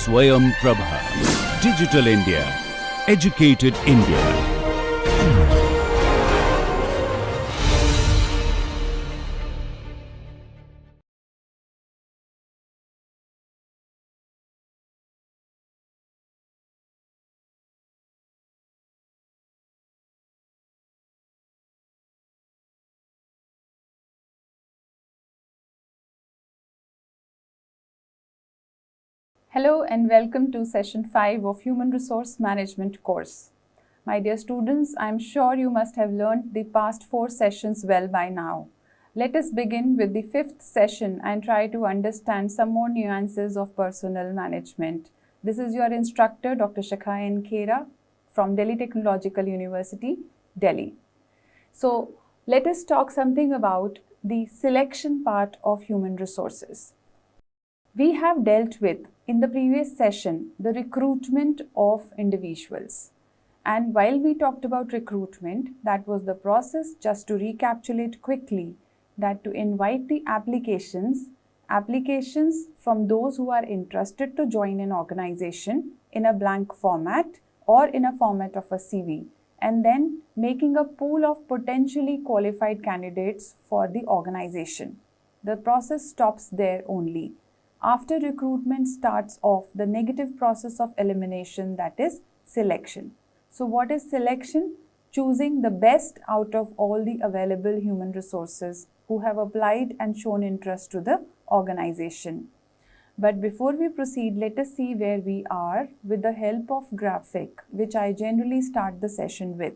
Swayam Prabha. Digital India. Educated India. Hello and welcome to session 5 of Human Resource Management course. My dear students, I am sure you must have learned the past 4 sessions well by now. Let us begin with the 5th session and try to understand some more nuances of personnel management. This is your instructor, Dr. Shikha and Khera from Delhi Technological University, Delhi. So, let us talk something about the selection part of human resources. We have dealt with, in the previous session, the recruitment of individuals. And while we talked about recruitment, that was the process, just to recapitulate quickly, that to invite the applications from those who are interested to join an organization in a blank format or in a format of a CV, and then making a pool of potentially qualified candidates for the organization. The process stops there only. After recruitment starts off the negative process of elimination, that is selection. So what is selection? Choosing the best out of all the available human resources who have applied and shown interest to the organization. But before we proceed, let us see where we are with the help of graphic, which I generally start the session with.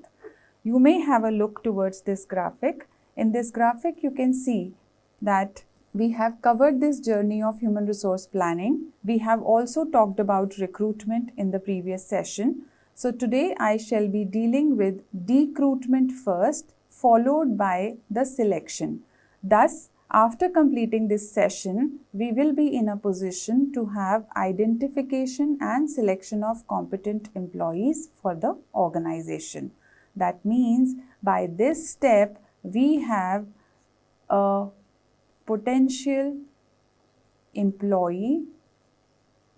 You may have a look towards this graphic. In this graphic, you can see that we have covered this journey of human resource planning. We have also talked about recruitment in the previous session. So today I shall be dealing with decruitment first, followed by the selection. Thus, after completing this session, we will be in a position to have identification and selection of competent employees for the organization. That means by this step, we have a potential employee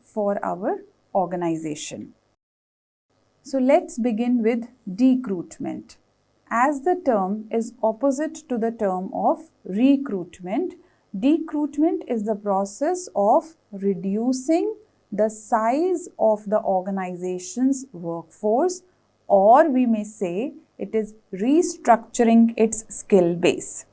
for our organization. So let's begin with decruitment. As the term is opposite to the term of recruitment, decruitment is the process of reducing the size of the organization's workforce, or we may say it is restructuring its skill base.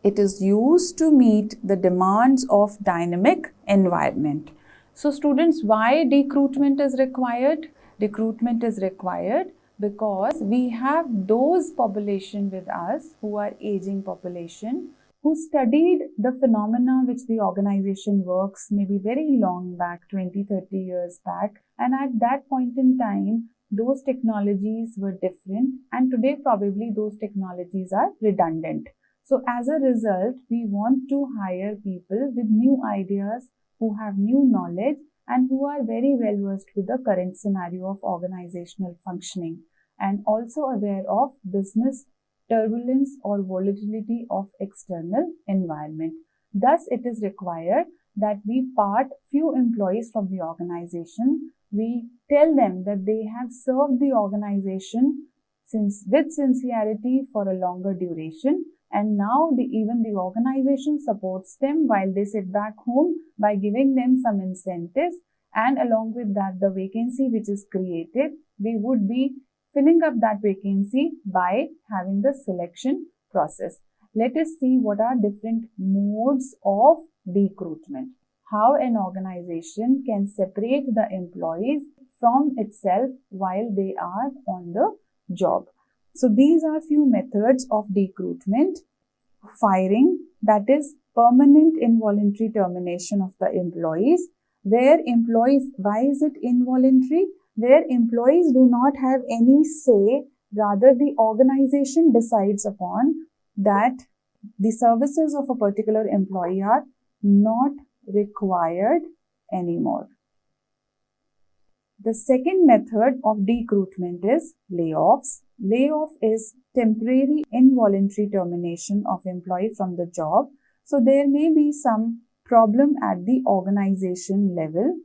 It is used to meet the demands of dynamic environment. So students, why decruitment is required? Decruitment is required because we have those population with us who are aging population, who studied the phenomena which the organization works maybe very long back, 20-30 years back, and at that point in time, those technologies were different, and today probably those technologies are redundant. So as a result, we want to hire people with new ideas, who have new knowledge and who are very well versed with the current scenario of organizational functioning and also aware of business turbulence or volatility of external environment. Thus, it is required that we part few employees from the organization. We tell them that they have served the organization with sincerity for a longer duration, and now even the organization supports them while they sit back home by giving them some incentives, and along with that the vacancy which is created, we would be filling up that vacancy by having the selection process. Let us see what are different modes of decruitment. How an organization can separate the employees from itself while they are on the job. So these are few methods of decruitment. Firing, that is permanent involuntary termination of the employees. Why is it involuntary? Where employees do not have any say, rather the organization decides upon that the services of a particular employee are not required anymore. The second method of decruitment is layoffs. Layoff is temporary involuntary termination of employee from the job. So there may be some problem at the organization level.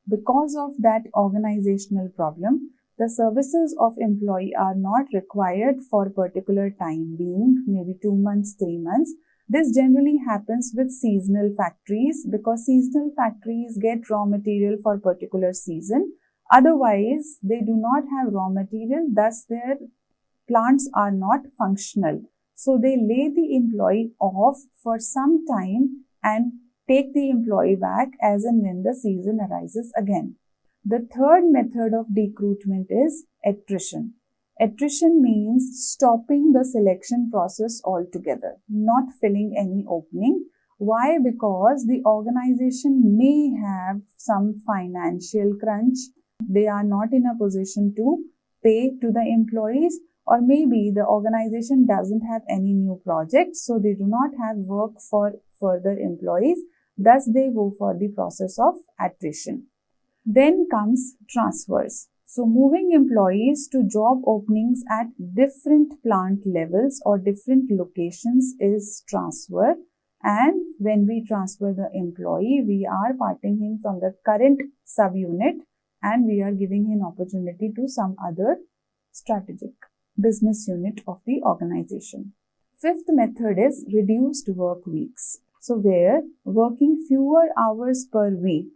Because of that organizational problem, the services of employee are not required for particular time being, maybe 2 months, 3 months. This generally happens with seasonal factories because seasonal factories get raw material for particular season. Otherwise, they do not have raw material, thus their plants are not functional. So they lay the employee off for some time and take the employee back as and when the season arises again. The third method of decruitment is attrition. Attrition means stopping the selection process altogether, not filling any opening. Why? Because the organization may have some financial crunch. They are not in a position to pay to the employees, or maybe the organization doesn't have any new projects, so they do not have work for further employees. Thus, they go for the process of attrition. Then comes transfers. So, moving employees to job openings at different plant levels or different locations is transfer. And when we transfer the employee, we are parting him from the current subunit and we are giving him opportunity to some other strategic business unit of the organization. Fifth method is reduced work weeks. So, where working fewer hours per week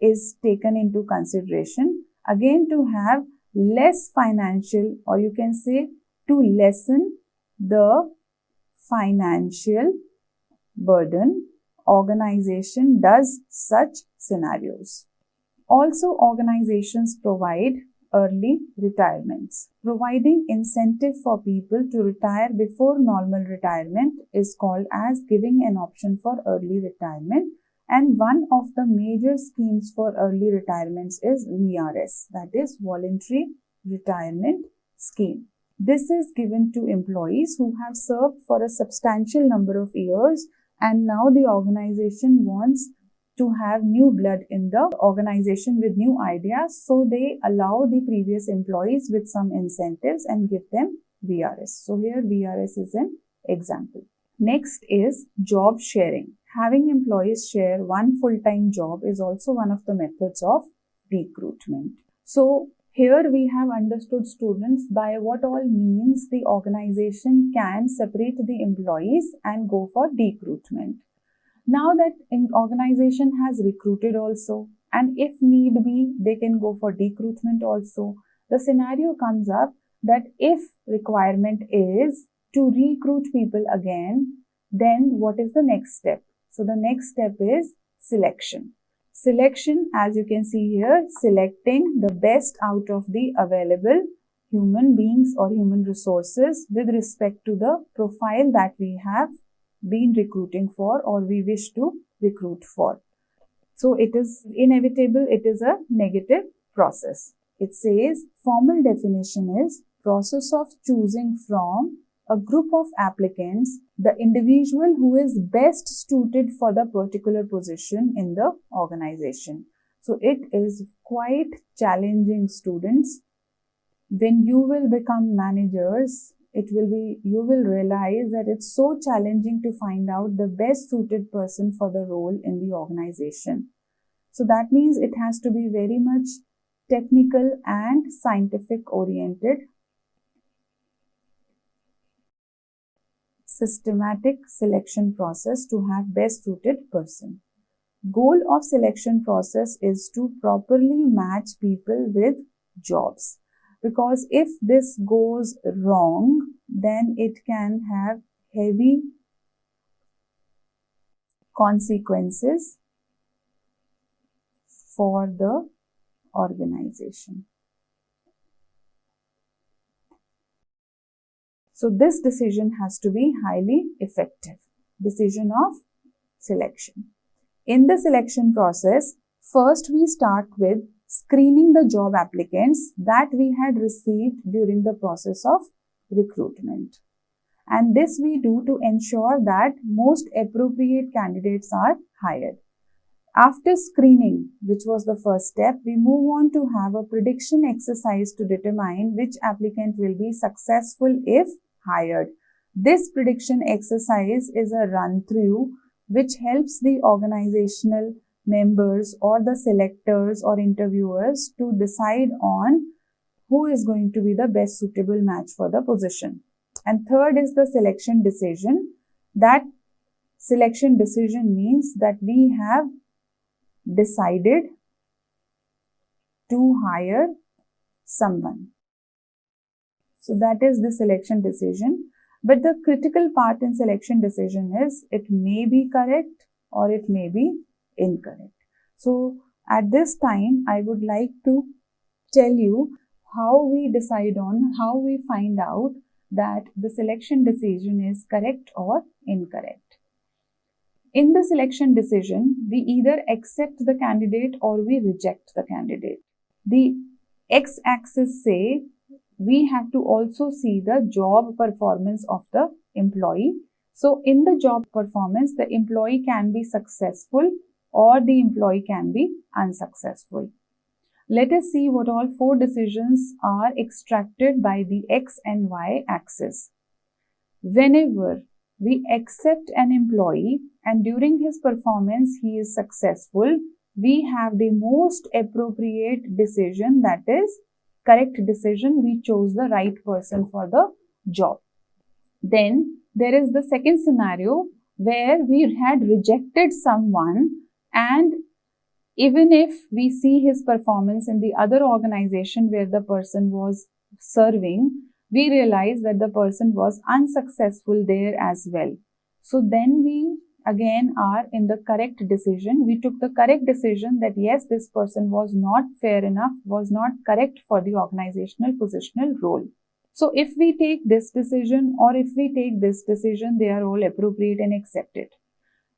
is taken into consideration, again to have less financial, or you can say to lessen the financial burden, organization does such scenarios. Also, organizations provide early retirements. Providing incentive for people to retire before normal retirement is called as giving an option for early retirement. And one of the major schemes for early retirements is VRS, that is Voluntary Retirement Scheme. This is given to employees who have served for a substantial number of years and now the organization wants to have new blood in the organization with new ideas. So they allow the previous employees with some incentives and give them VRS. So here VRS is an example. Next is job sharing. Having employees share one full-time job is also one of the methods of decruitment. So here we have understood, students, by what all means the organization can separate the employees and go for decruitment. Now that an organization has recruited also, and if need be, they can go for decruitment also. The scenario comes up that if requirement is to recruit people again, then what is the next step? So the next step is selection. Selection, as you can see here, selecting the best out of the available human beings or human resources with respect to the profile that we have been recruiting for or we wish to recruit for. So it is inevitable, it is a negative process. It says formal definition is process of choosing from a group of applicants the individual who is best suited for the particular position in the organization. So it is quite challenging, students. When you will become managers, you will realize that it's so challenging to find out the best suited person for the role in the organization. So that means it has to be very much technical and scientific oriented. Systematic selection process to have best suited person. Goal of selection process is to properly match people with jobs. Because if this goes wrong, then it can have heavy consequences for the organization. So this decision has to be highly effective. Decision of selection. In the selection process, first we start with screening the job applicants that we had received during the process of recruitment. And this we do to ensure that most appropriate candidates are hired. After screening, which was the first step, we move on to have a prediction exercise to determine which applicant will be successful if hired. This prediction exercise is a run-through which helps the organizational members or the selectors or interviewers to decide on who is going to be the best suitable match for the position. And third is the selection decision. That selection decision means that we have decided to hire someone. So that is the selection decision. But the critical part in selection decision is it may be correct or it may be incorrect. So at this time, I would like to tell you how we decide on, how we find out that the selection decision is correct or incorrect. In the selection decision, we either accept the candidate or we reject the candidate. The x-axis say we have to also see the job performance of the employee. So in the job performance, the employee can be successful or the employee can be unsuccessful. Let us see what all 4 decisions are extracted by the x and y axis. Whenever we accept an employee and during his performance he is successful, we have the most appropriate decision, that is correct decision. We chose the right person for the job. Then there is the second scenario where we had rejected someone, and even if we see his performance in the other organization where the person was serving, we realize that the person was unsuccessful there as well. So then we again are in the correct decision. We took the correct decision that yes, this person was not fair enough, was not correct for the organizational positional role. So if we take this decision or if we take this decision, they are all appropriate and accepted.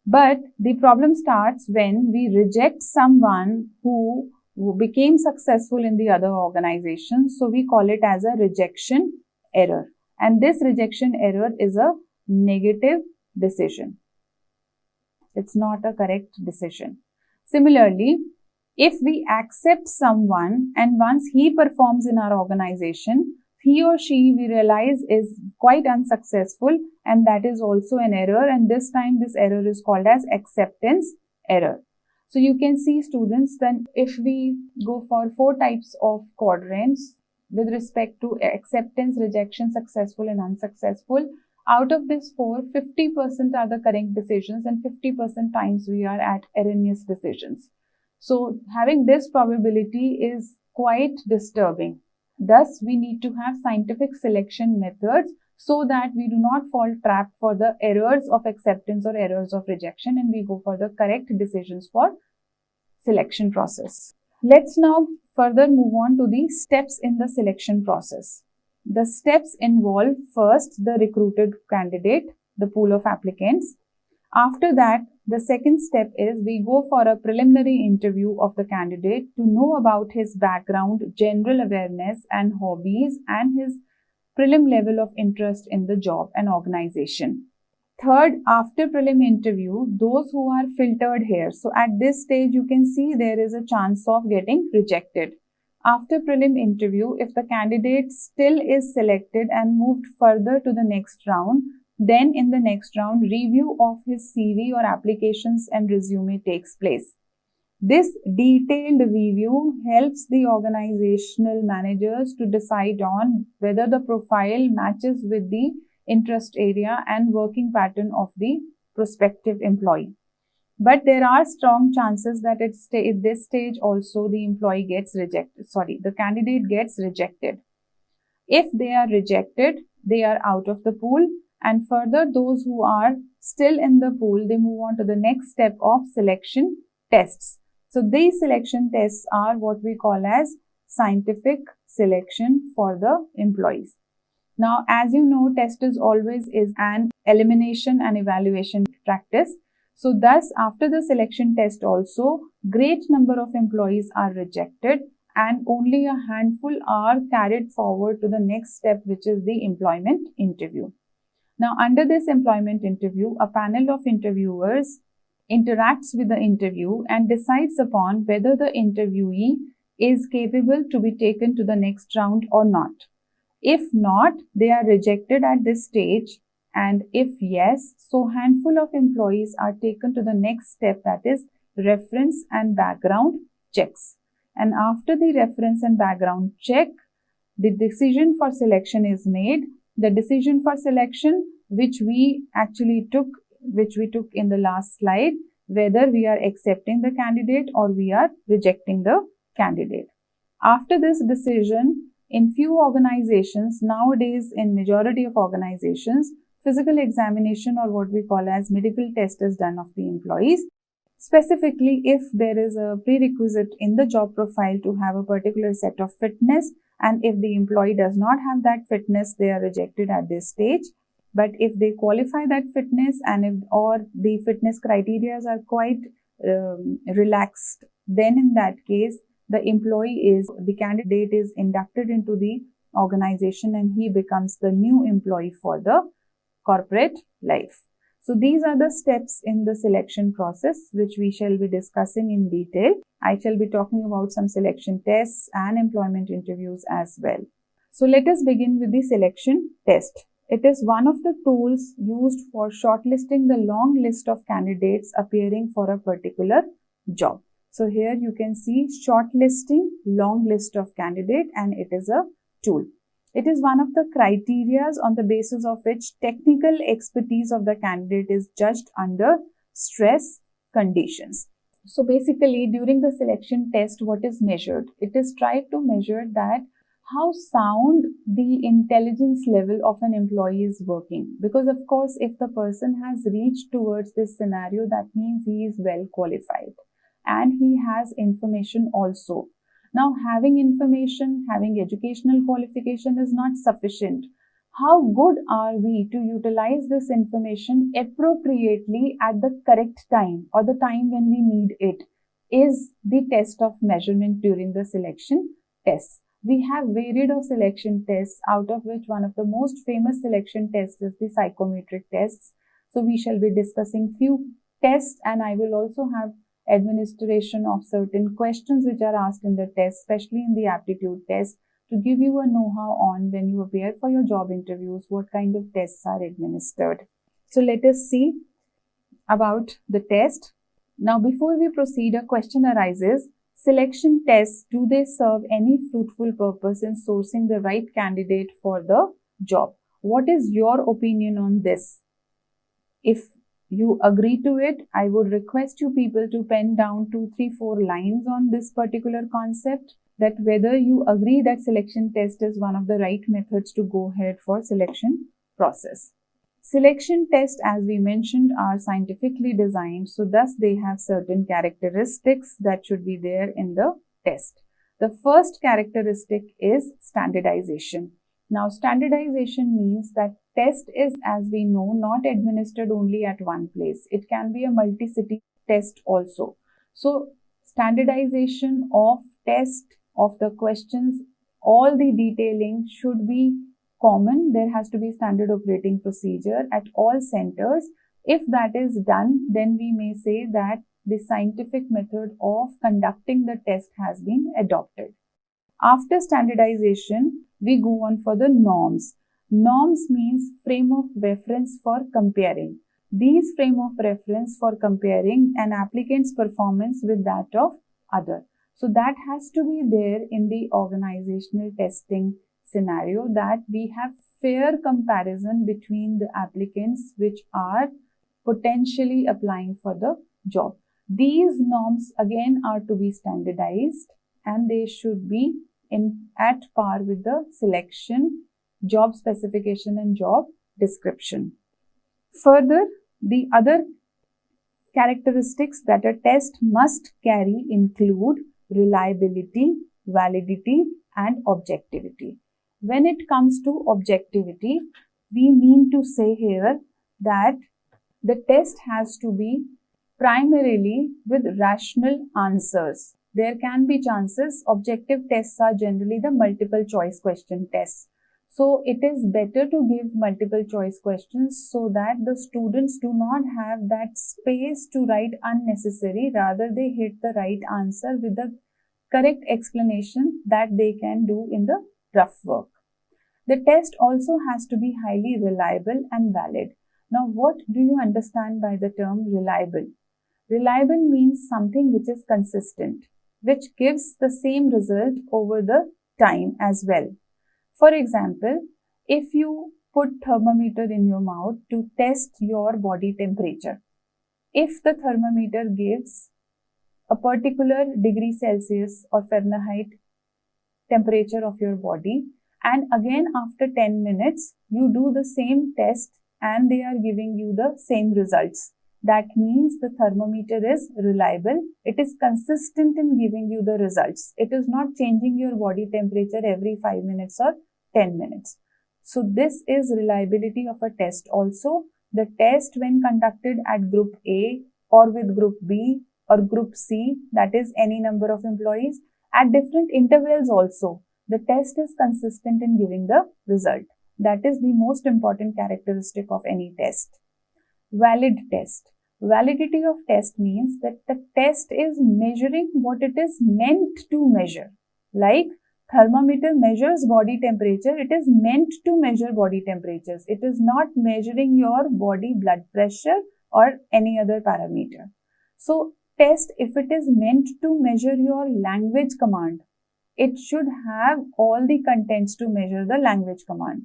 But the problem starts when we reject someone who became successful in the other organization. So we call it as a rejection error. And this rejection error is a negative decision. It's not a correct decision. Similarly, if we accept someone and once he performs in our organization, he or she we realize is quite unsuccessful, and that is also an error, and this time this error is called as acceptance error. So you can see, students, then if we go for 4 types of quadrants with respect to acceptance, rejection, successful and unsuccessful, out of this 4, 50% are the correct decisions and 50% times we are at erroneous decisions. So having this probability is quite disturbing. Thus, we need to have scientific selection methods so that we do not fall trap for the errors of acceptance or errors of rejection, and we go for the correct decisions for selection process. Let's now further move on to the steps in the selection process. The steps involve first the recruited candidate, the pool of applicants. After that, the second step is we go for a preliminary interview of the candidate to know about his background, general awareness and hobbies, and his prelim level of interest in the job and organization. Third, after prelim interview, those who are filtered here. So at this stage, you can see there is a chance of getting rejected. After prelim interview, if the candidate still is selected and moved further to the next round, then in the next round, review of his CV or applications and resume takes place. This detailed review helps the organizational managers to decide on whether the profile matches with the interest area and working pattern of the prospective employee. But there are strong chances that at this stage also the employee gets rejected. The candidate gets rejected. If they are rejected, they are out of the pool. And further, those who are still in the pool, they move on to the next step of selection tests. So these selection tests are what we call as scientific selection for the employees. Now, as you know, test is always an elimination and evaluation practice. So thus, after the selection test also, great number of employees are rejected and only a handful are carried forward to the next step, which is the employment interview. Now, under this employment interview, a panel of interviewers interacts with the interview and decides upon whether the interviewee is capable to be taken to the next round or not. If not, they are rejected at this stage, and if yes, so handful of employees are taken to the next step, that is reference and background checks. And after the reference and background check, the decision for selection is made. The decision for selection, which we took in the last slide, whether we are accepting the candidate or we are rejecting the candidate. After this decision, in few organizations, nowadays in majority of organizations, physical examination or what we call as medical test is done of the employees. Specifically, if there is a prerequisite in the job profile to have a particular set of fitness, and if the employee does not have that fitness, they are rejected at this stage. But if they qualify that fitness or the fitness criteria are quite relaxed, then in that case, the candidate is inducted into the organization and he becomes the new employee for the corporate life. So these are the steps in the selection process which we shall be discussing in detail. I shall be talking about some selection tests and employment interviews as well. So let us begin with the selection test. It is one of the tools used for shortlisting the long list of candidates appearing for a particular job. So here you can see shortlisting long list of candidate, and it is a tool. It is one of the criteria on the basis of which technical expertise of the candidate is judged under stress conditions. So basically during the selection test, what is measured? It is tried to measure that how sound the intelligence level of an employee is working. Because of course, if the person has reached towards this scenario, that means he is well qualified and he has information also. Now, having information, having educational qualification is not sufficient. How good are we to utilize this information appropriately at the correct time or the time when we need it is the test of measurement during the selection tests. We have varied of selection tests, out of which one of the most famous selection tests is the psychometric tests. So we shall be discussing few tests, and I will also have administration of certain questions which are asked in the test, especially in the aptitude test, to give you a know-how on when you appear for your job interviews, what kind of tests are administered. So let us see about the test. Now, before we proceed, a question arises. Selection tests, do they serve any fruitful purpose in sourcing the right candidate for the job? What is your opinion on this? If you agree to it, I would request you people to pen down 2, 3, 4 lines on this particular concept, that whether you agree that selection test is one of the right methods to go ahead for selection process. Selection tests, as we mentioned, are scientifically designed, so thus they have certain characteristics that should be there in the test. The first characteristic is standardization. Now, standardization means that test is, as we know, not administered only at one place. It can be a multi-city test also. So, standardization of test, of the questions, all the detailing should be common. There has to be standard operating procedure at all centers. If that is done, then we may say that the scientific method of conducting the test has been adopted. After standardization, we go on for the norms. Norms means frame of reference for comparing. These frame of reference for comparing an applicant's performance with that of other. So that has to be there in the organizational testing scenario, that we have fair comparison between the applicants which are potentially applying for the job. These norms again are to be standardized and they should be at par with the selection, job specification and job description. Further, the other characteristics that a test must carry include reliability, validity and objectivity. When it comes to objectivity, we mean to say here that the test has to be primarily with rational answers. There can be chances. Objective tests are generally the multiple choice question tests. So it is better to give multiple choice questions so that the students do not have that space to write unnecessary. Rather, they hit the right answer with the correct explanation that they can do in the rough work. The test also has to be highly reliable and valid. Now, what do you understand by the term reliable? Reliable means something which is consistent, which gives the same result over the time as well. For example, if you put thermometer in your mouth to test your body temperature, if the thermometer gives a particular degree Celsius or Fahrenheit temperature of your body, and again after 10 minutes you do the same test and they are giving you the same results, that means the thermometer is reliable. It is consistent in giving you the results. It is not changing your body temperature every 5 minutes or 10 minutes. So this is reliability of a test also. The test when conducted at group A or with group B or group C, that is any number of employees, at different intervals also, the test is consistent in giving the result. That is the most important characteristic of any test. Valid test. Validity of test means that the test is measuring what it is meant to measure. Like thermometer measures body temperature, it is meant to measure body temperatures. It is not measuring your body blood pressure or any other parameter. So test, if it is meant to measure your language command, it should have all the contents to measure the language command.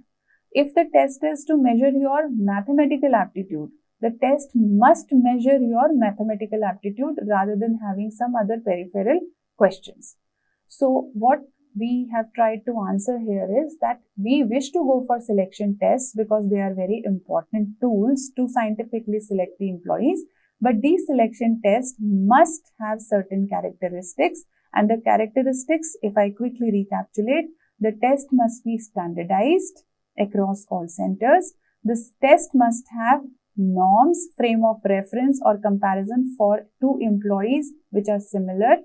If the test is to measure your mathematical aptitude, the test must measure your mathematical aptitude rather than having some other peripheral questions. So what we have tried to answer here is that we wish to go for selection tests because they are very important tools to scientifically select the employees. But these selection tests must have certain characteristics, and the characteristics, if I quickly recapitulate, the test must be standardized across all centers. This test must have norms, frame of reference or comparison for two employees which are similar.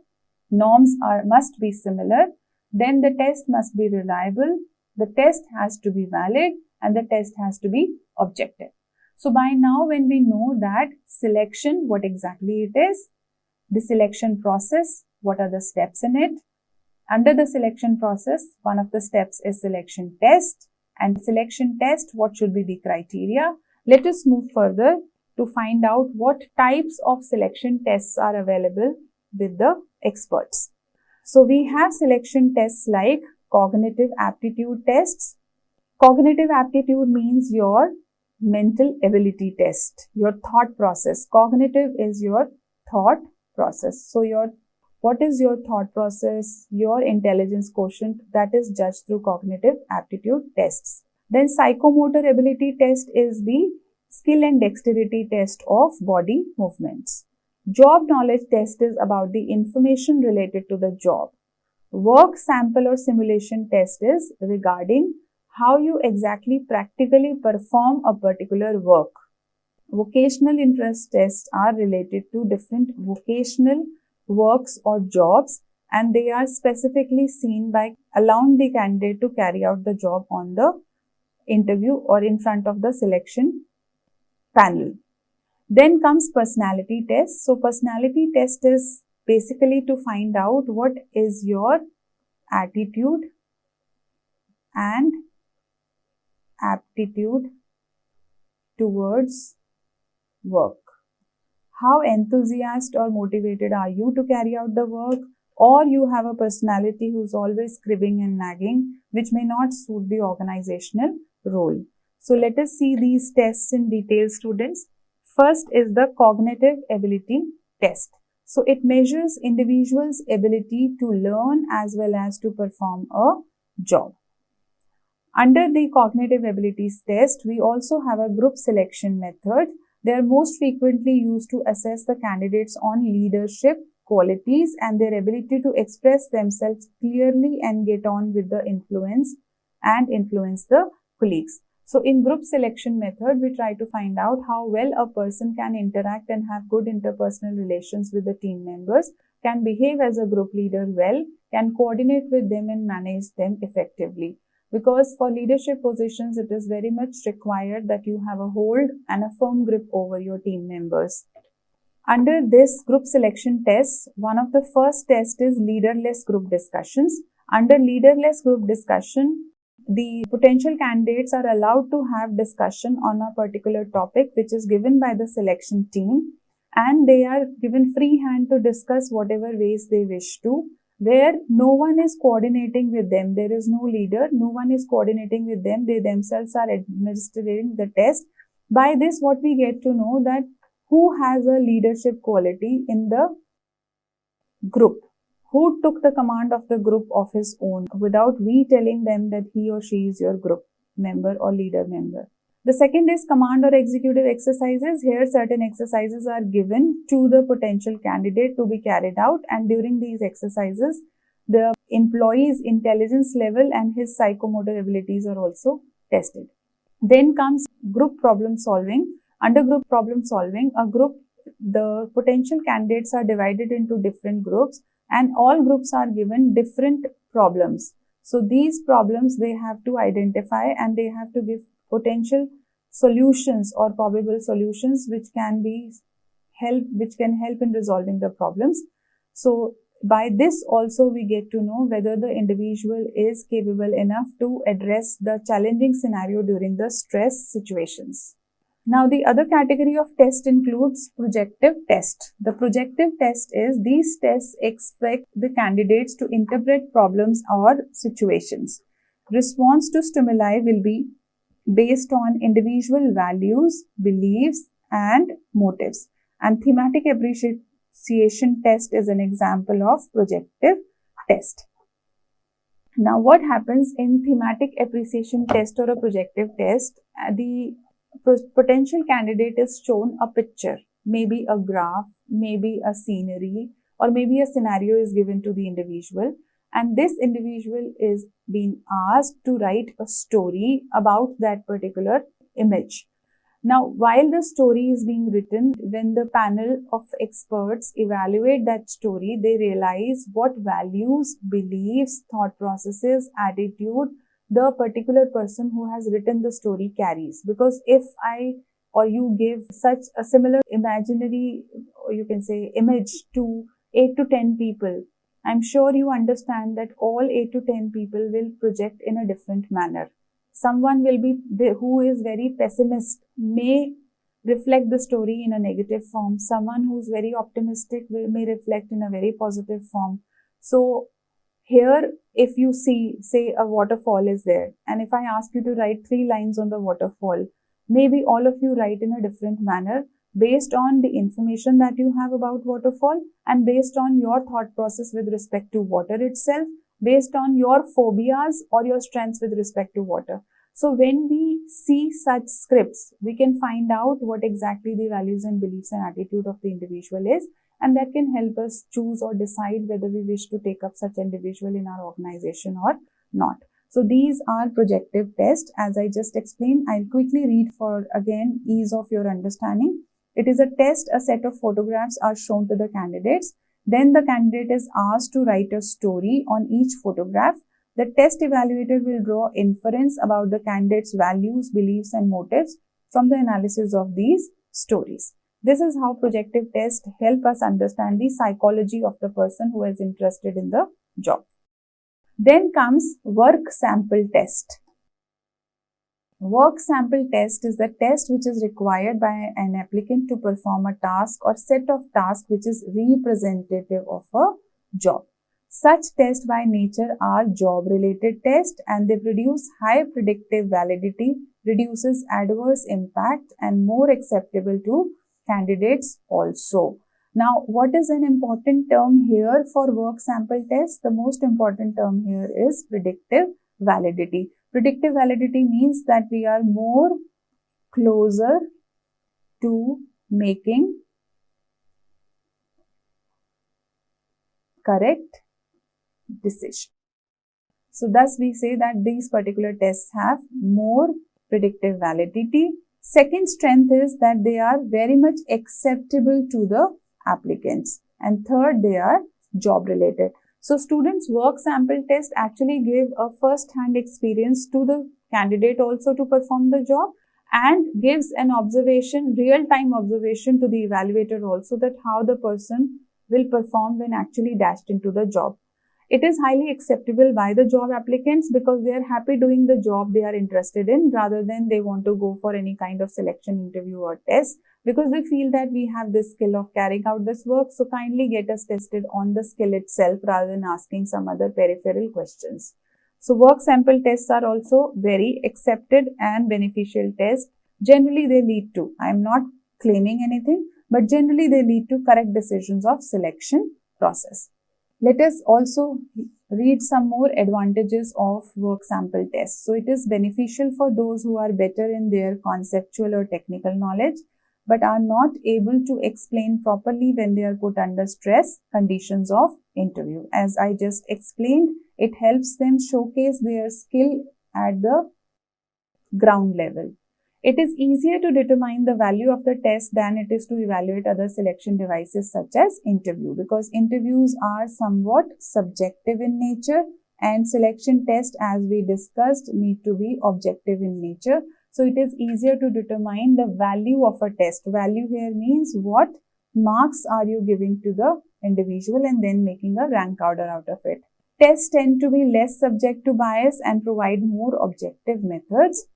Norms must be similar. Then the test must be reliable. The test has to be valid and the test has to be objective. So by now, when we know that selection, what exactly it is, the selection process, what are the steps in it? Under the selection process, one of the steps is selection test, and selection test, what should be the criteria? Let us move further to find out what types of selection tests are available with the experts. So we have selection tests like cognitive aptitude tests. Cognitive aptitude means your mental ability test, your thought process. Cognitive is your thought process. So what is your thought process, your intelligence quotient, that is judged through cognitive aptitude tests. Then psychomotor ability test is the skill and dexterity test of body movements. Job knowledge test is about the information related to the job. Work sample or simulation test is regarding how you exactly practically perform a particular work. Vocational interest tests are related to different vocational works or jobs, and they are specifically seen by allowing the candidate to carry out the job on the interview or in front of the selection panel. Then comes personality test. So personality test is basically to find out what is your attitude and aptitude towards work. How enthusiastic or motivated are you to carry out the work, or you have a personality who's always cribbing and nagging, which may not suit the organizational role. So let us see these tests in detail, students. First is the cognitive ability test. So it measures individuals' ability to learn as well as to perform a job. Under the cognitive abilities test, we also have a group selection method. They are most frequently used to assess the candidates on leadership qualities and their ability to express themselves clearly and get on with the influence the colleagues. So in group selection method, we try to find out how well a person can interact and have good interpersonal relations with the team members, can behave as a group leader well, can coordinate with them and manage them effectively. Because for leadership positions, it is very much required that you have a hold and a firm grip over your team members. Under this group selection test, one of the first tests is leaderless group discussions. Under leaderless group discussion, the potential candidates are allowed to have discussion on a particular topic which is given by the selection team, and they are given free hand to discuss whatever ways they wish to, where no one is coordinating with them. There is no leader, no one is coordinating with them. They themselves are administering the test. By this, what we get to know that who has a leadership quality in the group, who took the command of the group of his own without we telling them that he or she is your group member or leader member. The second is command or executive exercises. Here certain exercises are given to the potential candidate to be carried out, and during these exercises the employee's intelligence level and his psychomotor abilities are also tested. Then comes group problem solving. Under group problem solving, the potential candidates are divided into different groups, and all groups are given different problems. So these problems they have to identify, and they have to give potential solutions or probable solutions which can help in resolving the problems. So by this also we get to know whether the individual is capable enough to address the challenging scenario during the stress situations. Now, the other category of test includes projective test. The projective test is these tests expect the candidates to interpret problems or situations. Response to stimuli will be based on individual values, beliefs, and motives. And thematic appreciation test is an example of projective test. Now, what happens in thematic appreciation test or a projective test? The potential candidate is shown a picture, maybe a graph, maybe a scenery, or maybe a scenario is given to the individual, and this individual is being asked to write a story about that particular image. Now, while the story is being written, when the panel of experts evaluate that story, they realize what values, beliefs, thought processes, attitude the particular person who has written the story carries. Because if I or you give such a similar imaginary, or you can say image to 8 to 10 people, I'm sure you understand that all 8 to 10 people will project in a different manner. Someone will be who is very pessimist may reflect the story in a negative form. Someone who's very optimistic may reflect in a very positive form. So here, if you see, say a waterfall is there, and if I ask you to write 3 lines on the waterfall, maybe all of you write in a different manner based on the information that you have about waterfall and based on your thought process with respect to water itself, based on your phobias or your strengths with respect to water. So when we see such scripts, we can find out what exactly the values and beliefs and attitude of the individual is, and that can help us choose or decide whether we wish to take up such individual in our organization or not. So these are projective tests. As I just explained, I'll quickly read for again ease of your understanding. It is a test. A set of photographs are shown to the candidates. Then the candidate is asked to write a story on each photograph. The test evaluator will draw inference about the candidate's values, beliefs, and motives from the analysis of these stories. This is how projective tests help us understand the psychology of the person who is interested in the job. Then comes work sample test. Work sample test is the test which is required by an applicant to perform a task or set of tasks which is representative of a job. Such tests by nature are job-related tests, and they produce high predictive validity, reduces adverse impact, and more acceptable to candidates also. Now, what is an important term here for work sample test? The most important term here is predictive validity. Predictive validity means that we are more closer to making correct decision. So thus we say that these particular tests have more predictive validity. Second strength is that they are very much acceptable to the applicants. And third, they are job related. So students' work sample test actually give a first-hand experience to the candidate also to perform the job, and gives an observation, real-time observation to the evaluator also, that how the person will perform when actually dashed into the job. It is highly acceptable by the job applicants because they are happy doing the job they are interested in, rather than they want to go for any kind of selection interview or test, because they feel that we have this skill of carrying out this work, so kindly get us tested on the skill itself rather than asking some other peripheral questions. So work sample tests are also very accepted and beneficial tests. Generally they lead to, I am not claiming anything, but generally they lead to correct decisions of selection process. Let us also read some more advantages of work sample tests. So it is beneficial for those who are better in their conceptual or technical knowledge, but are not able to explain properly when they are put under stress conditions of interview. As I just explained, it helps them showcase their skill at the ground level. It is easier to determine the value of the test than it is to evaluate other selection devices such as interview, because interviews are somewhat subjective in nature and selection tests, as we discussed, need to be objective in nature. So it is easier to determine the value of a test. Value here means what marks are you giving to the individual and then making a rank order out of it. Tests tend to be less subject to bias and provide more objective methods.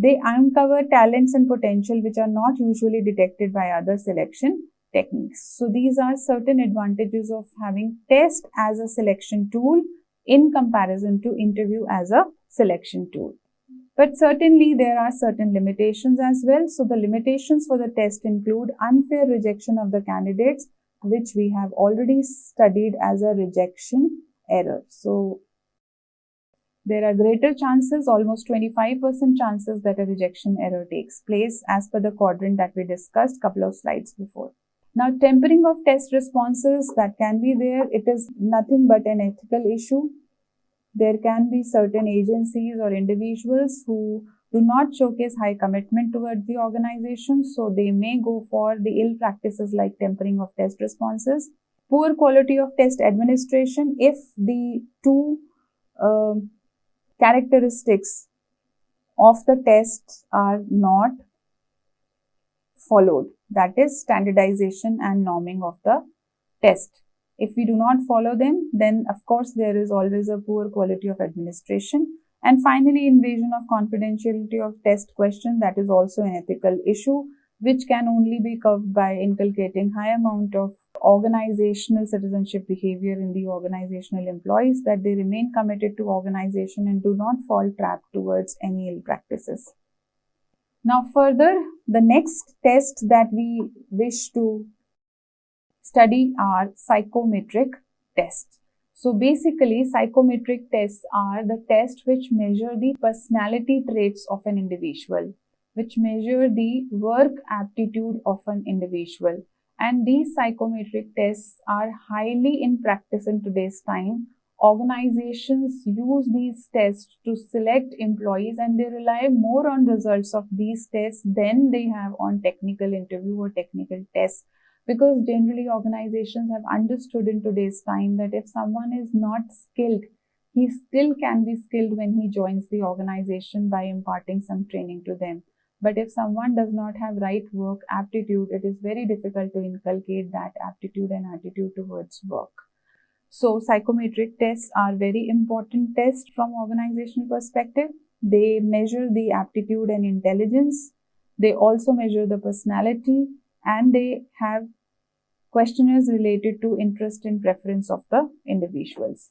They uncover talents and potential which are not usually detected by other selection techniques. So these are certain advantages of having test as a selection tool in comparison to interview as a selection tool. But certainly there are certain limitations as well. So the limitations for the test include unfair rejection of the candidates, which we have already studied as a rejection error. So there are greater chances, almost 25% chances, that a rejection error takes place as per the quadrant that we discussed a couple of slides before. Now, tempering of test responses that can be there, it is nothing but an ethical issue. There can be certain agencies or individuals who do not showcase high commitment towards the organization, so they may go for the ill practices like tempering of test responses. Poor quality of test administration, if the two characteristics of the tests are not followed, that is standardization and norming of the test. If we do not follow them, then of course there is always a poor quality of administration. And finally, invasion of confidentiality of test question, that is also an ethical issue, which can only be curbed by inculcating high amount of organizational citizenship behavior in the organizational employees, that they remain committed to organization and do not fall trap towards any ill practices. Now further, the next test that we wish to study are psychometric tests. So basically, psychometric tests are the tests which measure the personality traits of an individual, which measure the work aptitude of an individual. And these psychometric tests are highly in practice in today's time. Organizations use these tests to select employees and they rely more on results of these tests than they have on technical interview or technical tests. Because generally organizations have understood in today's time that if someone is not skilled, he still can be skilled when he joins the organization by imparting some training to them. But if someone does not have right work aptitude, it is very difficult to inculcate that aptitude and attitude towards work. So psychometric tests are very important tests from organizational perspective. They measure the aptitude and intelligence. They also measure the personality, and they have questionnaires related to interest and preference of the individuals.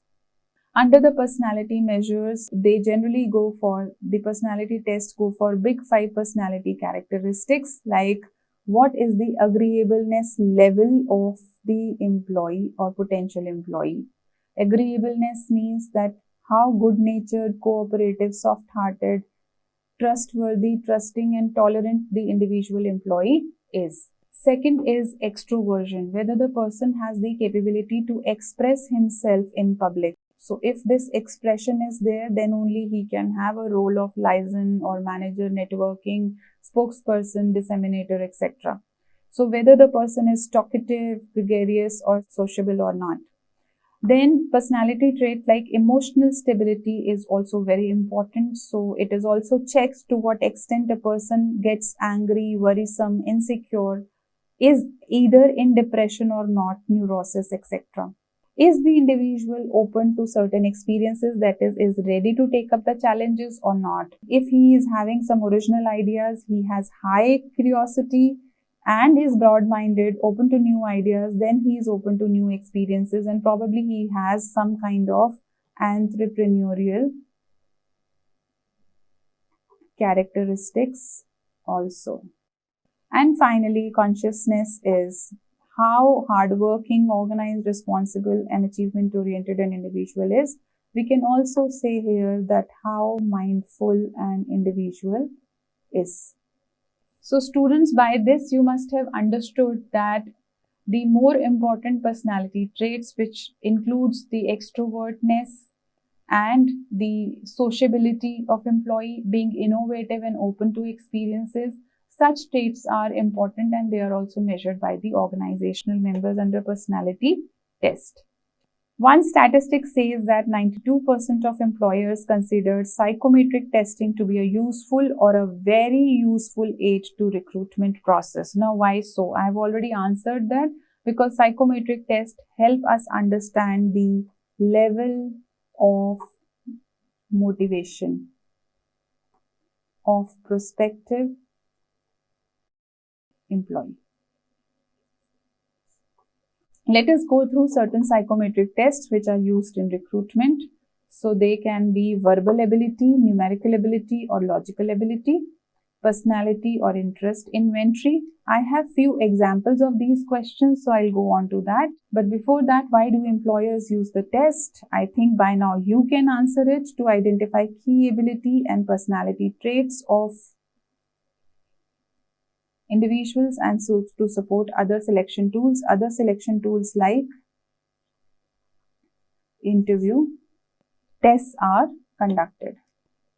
Under the personality measures, they generally go for, the personality tests go for big 5 personality characteristics, like what is the agreeableness level of the employee or potential employee. Agreeableness means that how good-natured, cooperative, soft-hearted, trustworthy, trusting and tolerant the individual employee is. Second is extroversion, whether the person has the capability to express himself in public. So if this expression is there, then only he can have a role of liaison or manager, networking, spokesperson, disseminator, etc. So whether the person is talkative, gregarious or sociable or not. Then personality trait like emotional stability is also very important. So it is also checked to what extent a person gets angry, worrisome, insecure, is either in depression or not, neurosis, etc. Is the individual open to certain experiences, that is ready to take up the challenges or not? If he is having some original ideas, he has high curiosity and is broad-minded, open to new ideas, then he is open to new experiences, and probably he has some kind of entrepreneurial characteristics also. And finally, consciousness is how hardworking, organized, responsible, and achievement-oriented an individual is. We can also say here that how mindful an individual is. So students, by this you must have understood that the more important personality traits, which includes the extrovertness and the sociability of employee, being innovative and open to experiences, such traits are important, and they are also measured by the organizational members under personality test. One statistic says that 92% of employers consider psychometric testing to be a useful or a very useful aid to recruitment process. Now, why so? I have already answered that, because psychometric tests help us understand the level of motivation of prospective employee. Let us go through certain psychometric tests which are used in recruitment. So they can be verbal ability, numerical ability, or logical ability, personality or interest inventory. I have few examples of these questions, so I'll go on to that. But before that, why do employers use the test? I think by now you can answer it: to identify key ability and personality traits of individuals, and so to support other selection tools. Other selection tools like interview tests are conducted.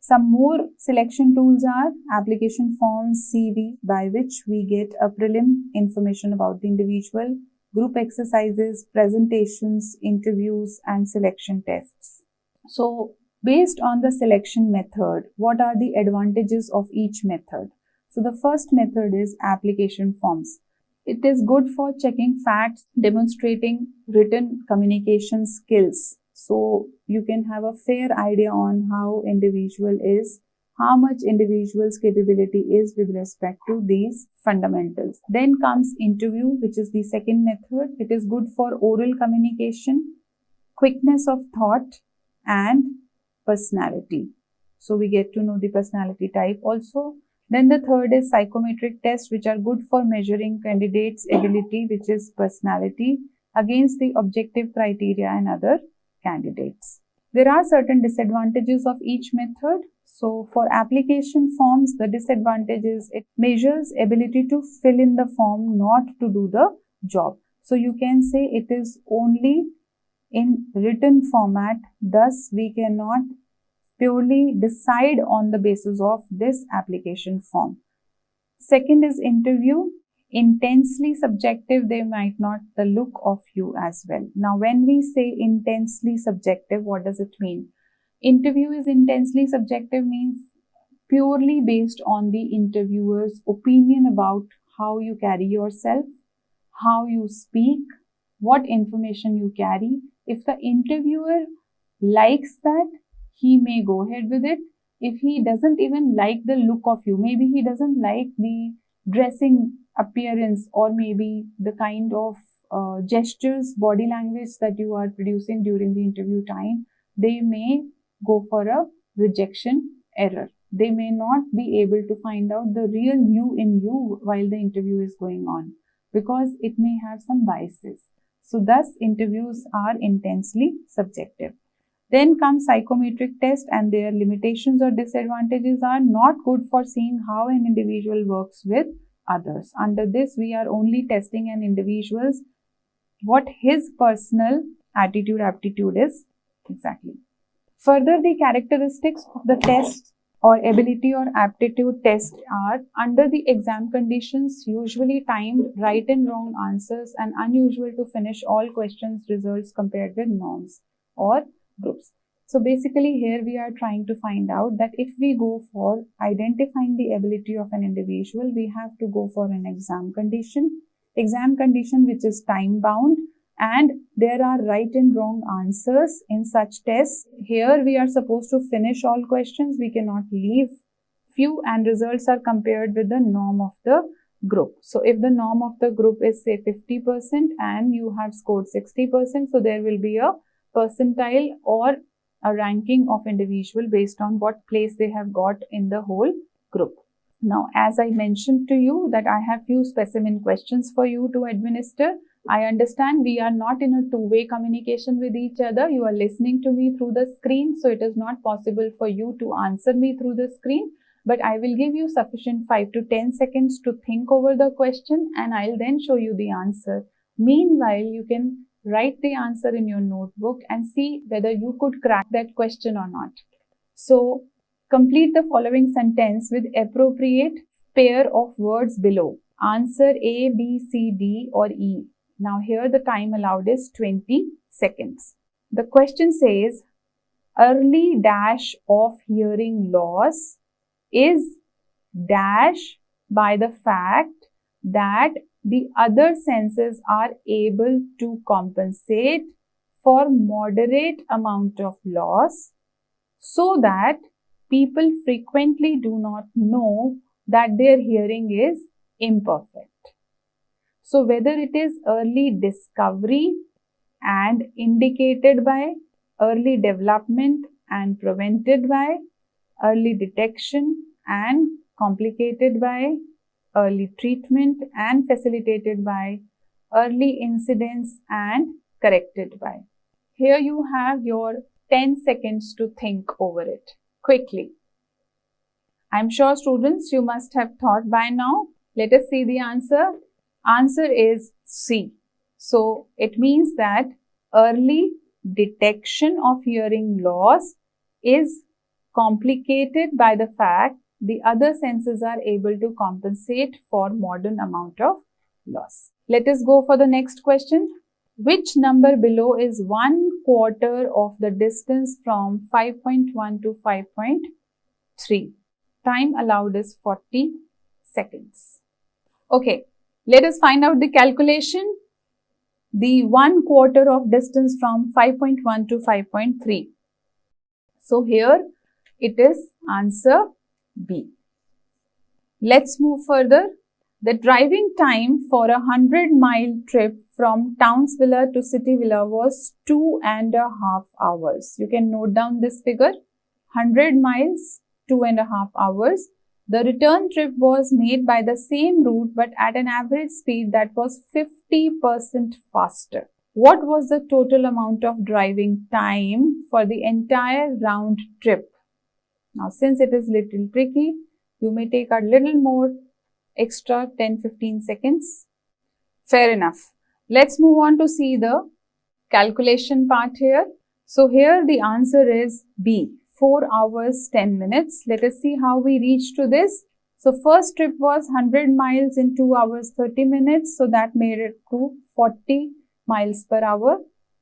Some more selection tools are application forms, CV, by which we get a prelim information about the individual, group exercises, presentations, interviews, and selection tests. So, based on the selection method, what are the advantages of each method? So the first method is application forms. It is good for checking facts, demonstrating written communication skills. So you can have a fair idea on how individual is, how much individual's capability is with respect to these fundamentals. Then comes interview, which is the second method. It is good for oral communication, quickness of thought, and personality. So we get to know the personality type also. Then the third is psychometric tests, which are good for measuring candidates' ability, which is personality, against the objective criteria and other candidates. There are certain disadvantages of each method. So for application forms, the disadvantage is it measures ability to fill in the form, not to do the job. So you can say it is only in written format, thus we cannot purely decide on the basis of this application form. Second is interview. Intensely subjective, they might not the look of you as well. Now, when we say intensely subjective, what does it mean? Interview is intensely subjective means purely based on the interviewer's opinion about how you carry yourself, how you speak, what information you carry. If the interviewer likes that, he may go ahead with it. If he doesn't even like the look of you, maybe he doesn't like the dressing appearance, or maybe the kind of gestures, body language that you are producing during the interview time, they may go for a rejection error. They may not be able to find out the real you in you while the interview is going on, because it may have some biases. So thus interviews are intensely subjective. Then comes psychometric test, and their limitations or disadvantages are not good for seeing how an individual works with others. Under this, we are only testing an individual's what his personal attitude, aptitude is exactly. Further, the characteristics of the test or ability or aptitude test are: under the exam conditions, usually timed, right and wrong answers, and unusual to finish all questions results compared with norms or groups. So basically here we are trying to find out that if we go for identifying the ability of an individual, we have to go for an exam condition which is time bound, and there are right and wrong answers in such tests. Here we are supposed to finish all questions, we cannot leave few, and results are compared with the norm of the group. So if the norm of the group is say 50% and you have scored 60%, so there will be a percentile or a ranking of individual based on what place they have got in the whole group. Now, as I mentioned to you that I have few specimen questions for you to administer. I understand we are not in a two-way communication with each other. You are listening to me through the screen, so it is not possible for you to answer me through the screen. But I will give you sufficient 5 to 10 seconds to think over the question and I'll then show you the answer. Meanwhile, you can write the answer in your notebook and see whether you could crack that question or not. So, complete the following sentence with appropriate pair of words below. Answer A, B, C, D or E. Now here the time allowed is 20 seconds. The question says, early dash of hearing loss is dash by the fact that the other senses are able to compensate for moderate amount of loss so that people frequently do not know that their hearing is imperfect. So whether it is early discovery and indicated by, early development and prevented by, early detection and complicated by, early treatment and facilitated by, early incidence and corrected by. Here you have your 10 seconds to think over it quickly. I am sure students you must have thought by now. Let us see the answer. Answer is C. So it means that early detection of hearing loss is complicated by the fact the other senses are able to compensate for modern amount of loss. Let us go for the next question. Which number below is 1/4 of the distance from 5.1 to 5.3? Time allowed is 40 seconds. Okay, let us find out the calculation. The 1/4 of distance from 5.1 to 5.3. So here it is answer B. Let's move further. The driving time for a 100-mile trip from Townsville to Cityville was 2.5 hours. You can note down this figure. 100 miles, 2.5 hours. The return trip was made by the same route but at an average speed that was 50% faster. What was the total amount of driving time for the entire round trip? Now, since it is little tricky, you may take a little more extra 10-15 seconds. Fair enough. Let's move on to see the calculation part here. So here the answer is B, 4 hours 10 minutes. Let us see how we reached to this. So first trip was 100 miles in 2 hours 30 minutes. So that made it to 40 miles per hour.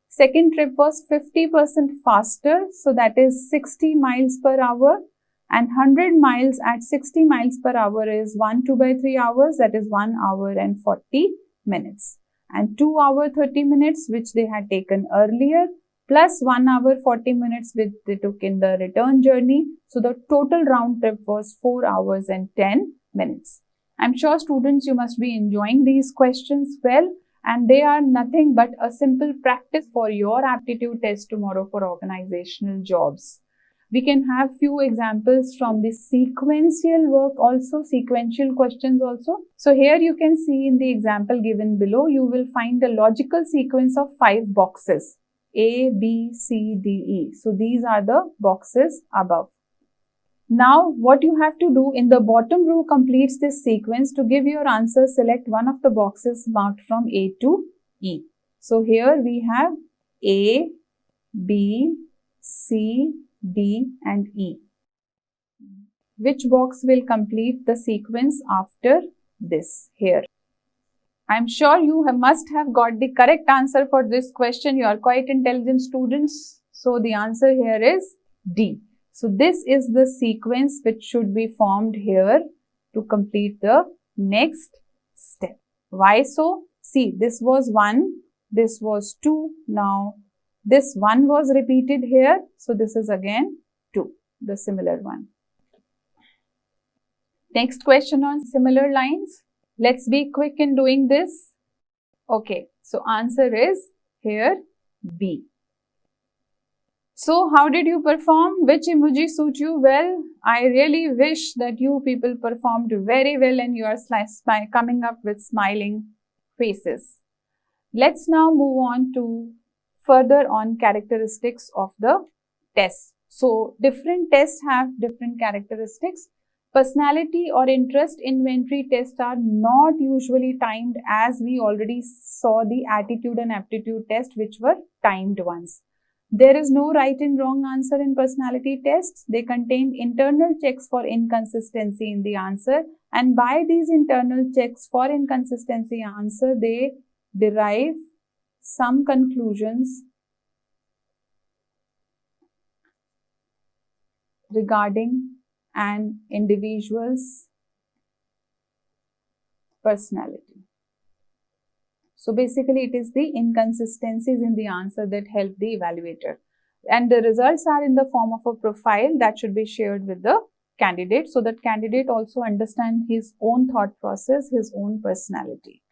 Second trip was 50% faster. So that is 60 miles per hour. And 100 miles at 60 miles per hour is 1 2/3 hours. That is 1 hour and 40 minutes. And 2 hour 30 minutes which they had taken earlier plus 1 hour 40 minutes which they took in the return journey. So the total round trip was 4 hours and 10 minutes. I'm sure students you must be enjoying these questions well, and they are nothing but a simple practice for your aptitude test tomorrow for organizational jobs. We can have few examples from the sequential work also, sequential questions also. So here you can see in the example given below, you will find a logical sequence of 5 boxes. A, B, C, D, E. So these are the boxes above. Now what you have to do in the bottom row completes this sequence. To give your answer, select one of the boxes marked from A to E. So here we have A, B, C, D and E. Which box will complete the sequence after this here? I'm sure you must have got the correct answer for this question. You are quite intelligent students. So the answer here is D. So this is the sequence which should be formed here to complete the next step. Why so? See, this was 1, this was 2, now this 1 was repeated here. So this is again 2, the similar one. Next question on similar lines. Let's be quick in doing this. Okay, so answer is here B. So how did you perform? Which emoji suit you well? I really wish that you people performed very well and you are coming up with smiling faces. Let's now move on to further on characteristics of the test. So different tests have different characteristics. Personality or interest inventory tests are not usually timed, as we already saw the attitude and aptitude test, which were timed ones. There is no right and wrong answer in personality tests. They contain internal checks for inconsistency in the answer, and by these internal checks for inconsistency answer, they derive some conclusions regarding an individual's personality. So basically it is the inconsistencies in the answer that help the evaluator. And the results are in the form of a profile that should be shared with the candidate, so that candidate also understands his own thought process, his own personality.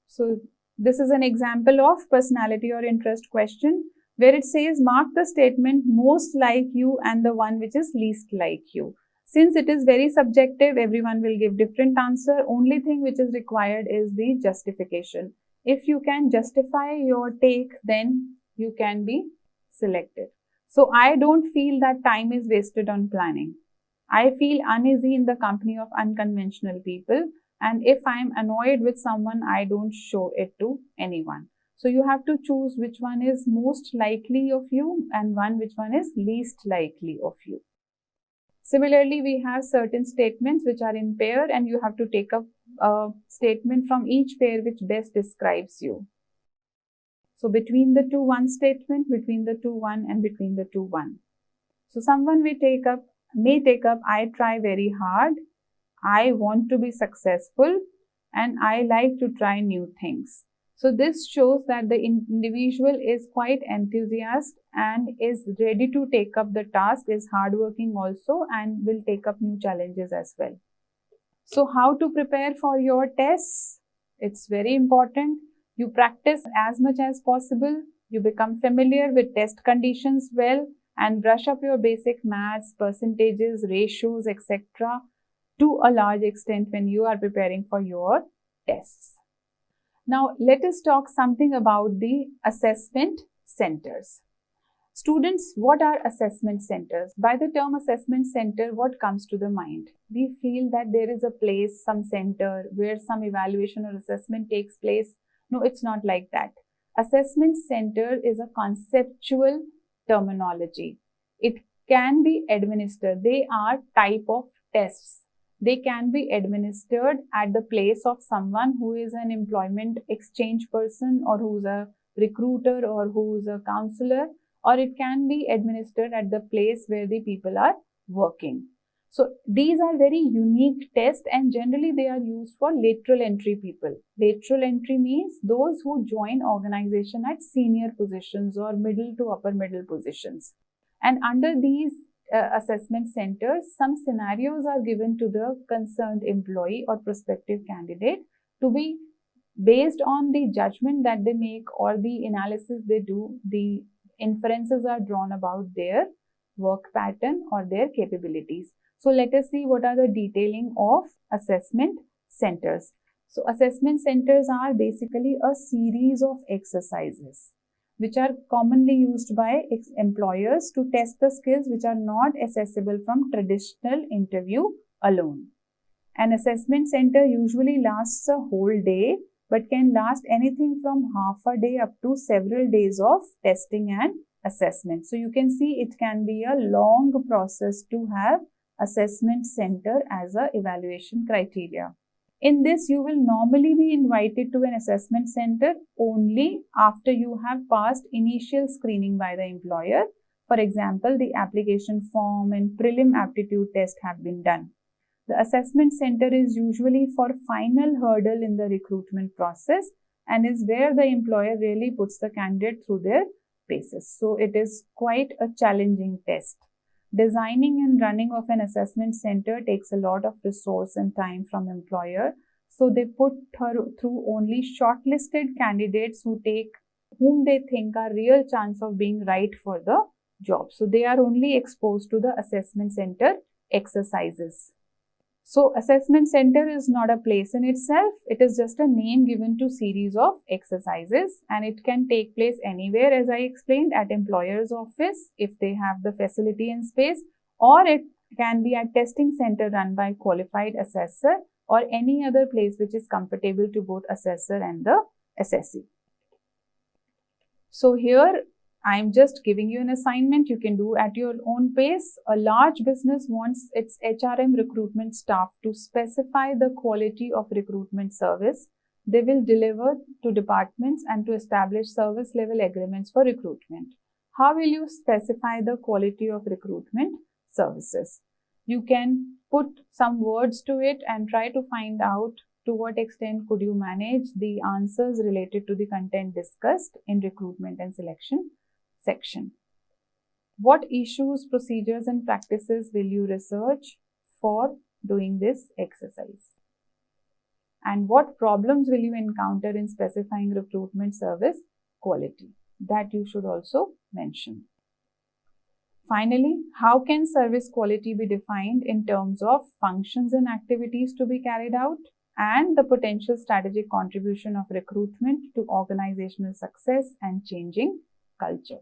So this is an example of personality or interest question, where it says mark the statement most like you and the one which is least like you. Since it is very subjective, everyone will give different answer. Only thing which is required is the justification. If you can justify your take, then you can be selected. So I don't feel that time is wasted on planning. I feel uneasy in the company of unconventional people, and if I am annoyed with someone, I don't show it to anyone. So you have to choose which one is most likely of you and which one is least likely of you. Similarly, we have certain statements which are in pair, and you have to take up a statement from each pair which best describes you. So between the two, one statement, between the two, one, and between the two, one. So someone may take up, I try very hard, I want to be successful, and I like to try new things. So this shows that the individual is quite enthusiastic and is ready to take up the task, is hardworking also, and will take up new challenges as well. So how to prepare for your tests? It's very important. You practice as much as possible. You become familiar with test conditions well and brush up your basic maths, percentages, ratios, etc. to a large extent when you are preparing for your tests. Now, let us talk something about the assessment centers. Students, what are assessment centers? By the term assessment center, what comes to the mind? We feel that there is a place, some center, where some evaluation or assessment takes place. No, it's not like that. Assessment center is a conceptual terminology. It can be administered. They are type of tests. They can be administered at the place of someone who is an employment exchange person, or who's a recruiter, or who's a counselor, or it can be administered at the place where the people are working. So these are very unique tests, and generally they are used for lateral entry people. Lateral entry means those who join organization at senior positions or middle to upper middle positions. And under these assessment centers, some scenarios are given to the concerned employee or prospective candidate to be based on the judgment that they make or the analysis they do. The inferences are drawn about their work pattern or their capabilities. So let us see what are the detailing of assessment centers. So assessment centers are basically a series of exercises which are commonly used by employers to test the skills which are not accessible from traditional interview alone. An assessment center usually lasts a whole day, but can last anything from half a day up to several days of testing and assessment. So you can see it can be a long process to have assessment center as a evaluation criteria. In this, you will normally be invited to an assessment center only after you have passed initial screening by the employer. For example, the application form and prelim aptitude test have been done. The assessment center is usually for final hurdle in the recruitment process and is where the employer really puts the candidate through their paces. So it is quite a challenging test. Designing and running of an assessment center takes a lot of resource and time from employer. So they put through only shortlisted candidates whom they think are real chance of being right for the job. So they are only exposed to the assessment center exercises. So assessment center is not a place in itself. It is just a name given to series of exercises, and it can take place anywhere, as I explained, at employer's office if they have the facility and space, or it can be at testing center run by qualified assessor, or any other place which is comfortable to both assessor and the assessee. So here I'm just giving you an assignment you can do at your own pace. A large business wants its HRM recruitment staff to specify the quality of recruitment service they will deliver to departments and to establish service level agreements for recruitment. How will you specify the quality of recruitment services? You can put some words to it and try to find out to what extent could you manage the answers related to the content discussed in recruitment and selection section. What issues, procedures and practices will you research for doing this exercise? And what problems will you encounter in specifying recruitment service quality? That you should also mention. Finally, how can service quality be defined in terms of functions and activities to be carried out, and the potential strategic contribution of recruitment to organizational success and changing culture?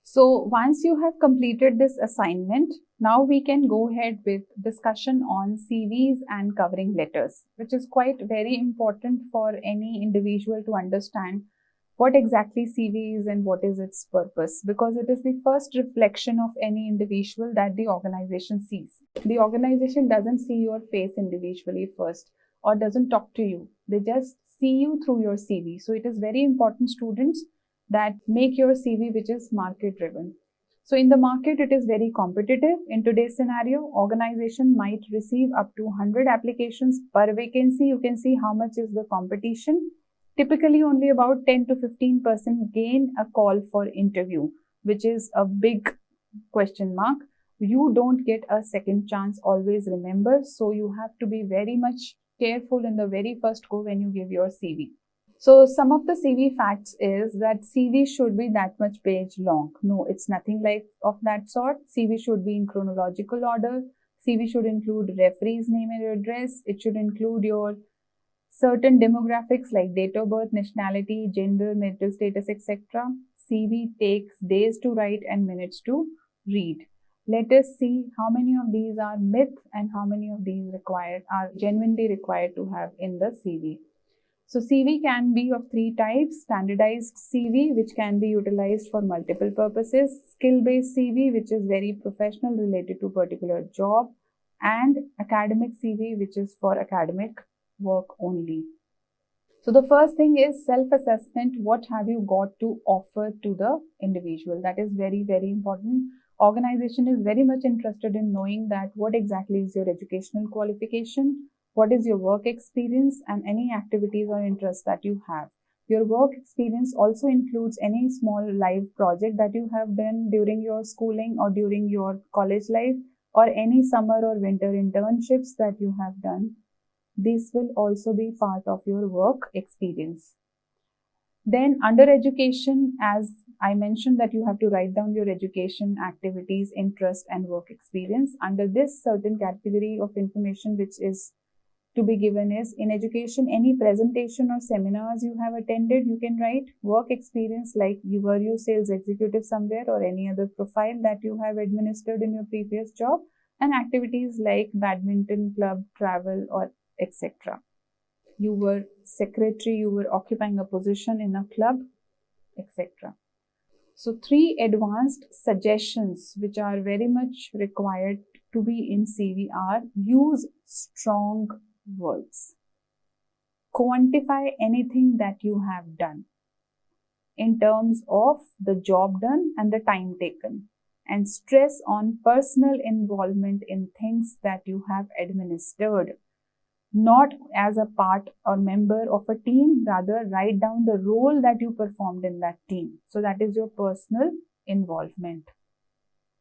So once you have completed this assignment, now we can go ahead with discussion on CVs and covering letters, which is quite very important for any individual to understand what exactly CV is and what is its purpose, because it is the first reflection of any individual that the organization sees. The organization doesn't see your face individually first or doesn't talk to you. They just see you through your CV. So it is very important, students, that make your CV which is market driven. So in the market, it is very competitive. In today's scenario, organization might receive up to 100 applications per vacancy. You can see how much is the competition. Typically, only about 10 to 15% gain a call for interview, which is a big question mark. You don't get a second chance, always remember. So you have to be very much careful in the very first go when you give your CV. So some of the CV facts is that CV should be that much page long. No, it's nothing like of that sort. CV should be in chronological order. CV should include referee's name and address. It should include your certain demographics like date of birth, nationality, gender, marital status, etc. CV takes days to write and minutes to read. Let us see how many of these are myth and how many of these are genuinely required to have in the CV. So CV can be of three types: standardized CV, which can be utilized for multiple purposes; skill-based CV, which is very professional, related to particular job; and academic CV, which is for academic work only. So the first thing is self-assessment. What have you got to offer to the individual? That is very, very important. Organization is very much interested in knowing that what exactly is your educational qualification, what is your work experience, and any activities or interests that you have. Your work experience also includes any small live project that you have done during your schooling or during your college life, or any summer or winter internships that you have done. This will also be part of your work experience. Then under education, as I mentioned that you have to write down your education, activities, interest and work experience. Under this, certain category of information which is to be given is, in education, any presentation or seminars you have attended, you can write. Work experience, like were you sales executive somewhere or any other profile that you have administered in your previous job, and activities like badminton club, travel, or etc. You were secretary, you were occupying a position in a club, etc. So 3 advanced suggestions which are very much required to be in CV are: use strong words, quantify anything that you have done in terms of the job done and the time taken, and stress on personal involvement in things that you have administered, not as a part or member of a team. Rather, write down the role that you performed in that team. So that is your personal involvement.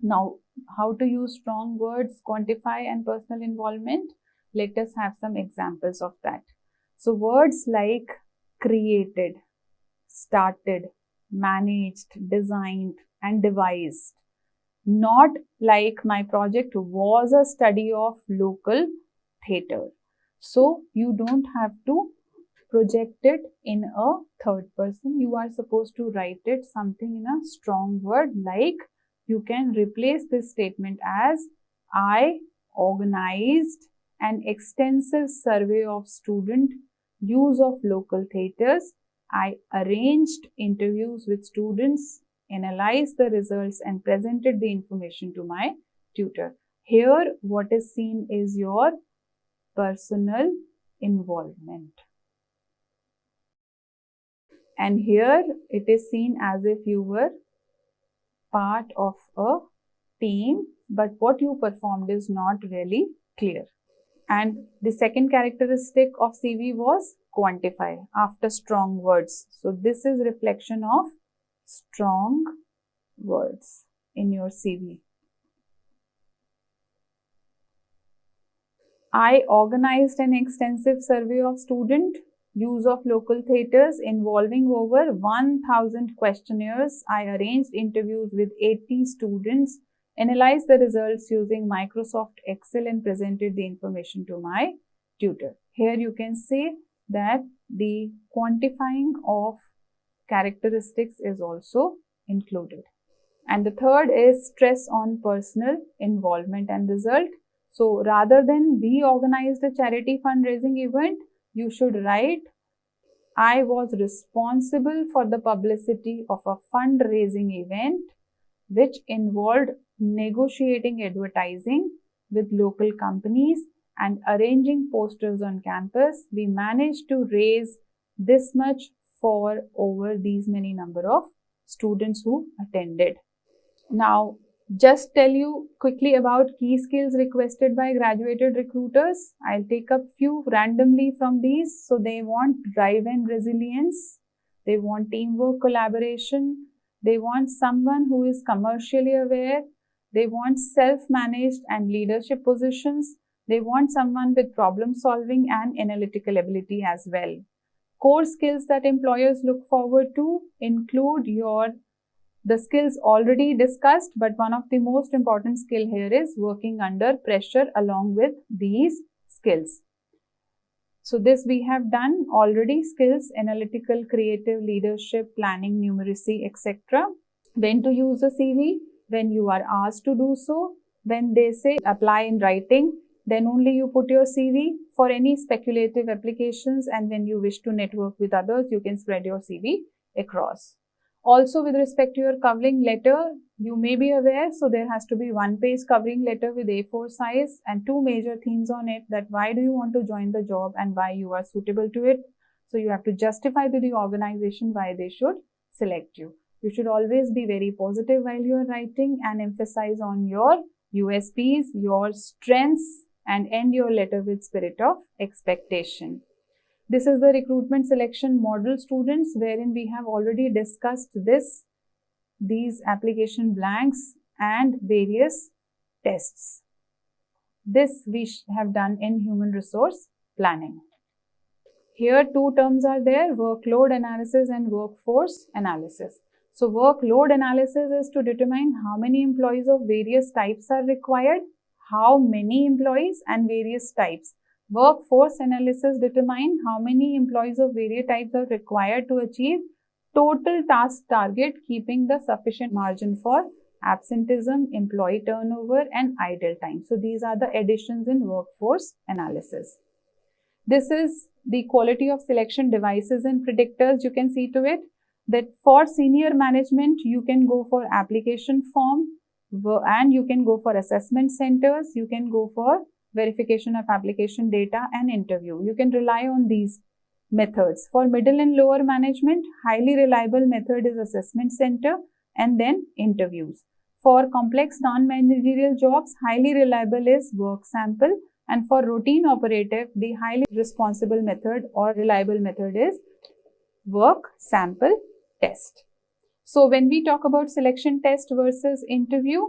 Now, how to use strong words, quantify and personal involvement? Let us have some examples of that. So words like created, started, managed, designed, and devised. Not like my project was a study of local theatre. So you don't have to project it in a third person. You are supposed to write it something in a strong word, like you can replace this statement as I organized an extensive survey of student use of local theatres. I arranged interviews with students, analyzed the results and presented the information to my tutor. Here what is seen is your personal involvement. And here it is seen as if you were part of a team, but what you performed is not really clear. And the second characteristic of CV was quantify after strong words. So this is reflection of strong words in your CV. I organized an extensive survey of student use of local theatres involving over 1000 questionnaires. I arranged interviews with 80 students, analyzed the results using Microsoft Excel and presented the information to my tutor. Here you can say that the quantifying of characteristics is also included. And the third is stress on personal involvement and result. So rather than we organized a charity fundraising event, you should write, I was responsible for the publicity of a fundraising event which involved negotiating advertising with local companies and arranging posters on campus. We managed to raise this much for over these many number of students who attended. Now, just tell you quickly about key skills requested by graduated recruiters. I'll take up few randomly from these. So they want drive and resilience. They want teamwork, collaboration. They want someone who is commercially aware. They want self-managed and leadership positions. They want someone with problem solving and analytical ability as well. Core skills that employers look forward to include the skills already discussed, but one of the most important skill here is working under pressure along with these skills. So this we have done already, skills, analytical, creative, leadership, planning, numeracy, etc. When to use a CV? When you are asked to do so. When they say apply in writing, then only you put your CV. For any speculative applications and when you wish to network with others, you can spread your CV across. Also, with respect to your covering letter, you may be aware, so there has to be one-page covering letter with A4 size and two major themes on it, that why do you want to join the job and why you are suitable to it. So you have to justify to the organization why they should select you. You should always be very positive while you are writing and emphasize on your USPs, your strengths, and end your letter with spirit of expectation. This is the recruitment selection model, students, wherein we have already discussed these application blanks and various tests. This we have done in human resource planning. Here two terms are there, workload analysis and workforce analysis. So workload analysis is to determine how many employees of various types are required, how many employees and various types. Workforce analysis determine how many employees of various types are required to achieve total task target, keeping the sufficient margin for absenteeism, employee turnover and idle time. So these are the additions in workforce analysis. This is the quality of selection devices and predictors. You can see to it that for senior management, you can go for application form and you can go for assessment centers. You can go for verification of application data and interview. You can rely on these methods. For middle and lower management, highly reliable method is assessment center and then interviews. For complex non-managerial jobs, highly reliable is work sample, and for routine operative, the highly responsible method or reliable method is work sample test. So when we talk about selection test versus interview,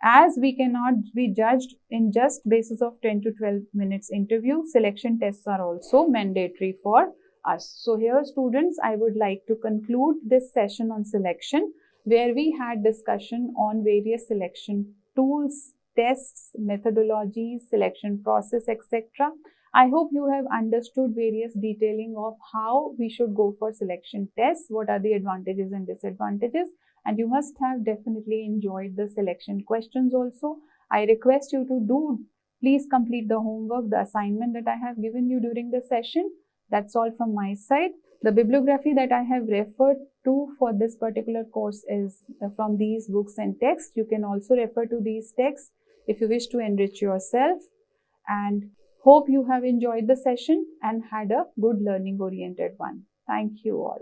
As we cannot be judged in just basis of 10 to 12 minutes interview, selection tests are also mandatory for us. So here students, I would like to conclude this session on selection, where we had discussion on various selection tools, tests, methodologies, selection process, etc. I hope you have understood various detailing of how we should go for selection tests, what are the advantages and disadvantages, and you must have definitely enjoyed the selection questions also. I request you to please complete the homework, the assignment that I have given you during the session. That's all from my side. The bibliography that I have referred to for this particular course is from these books and texts. You can also refer to these texts if you wish to enrich yourself, and hope you have enjoyed the session and had a good learning oriented one. Thank you all.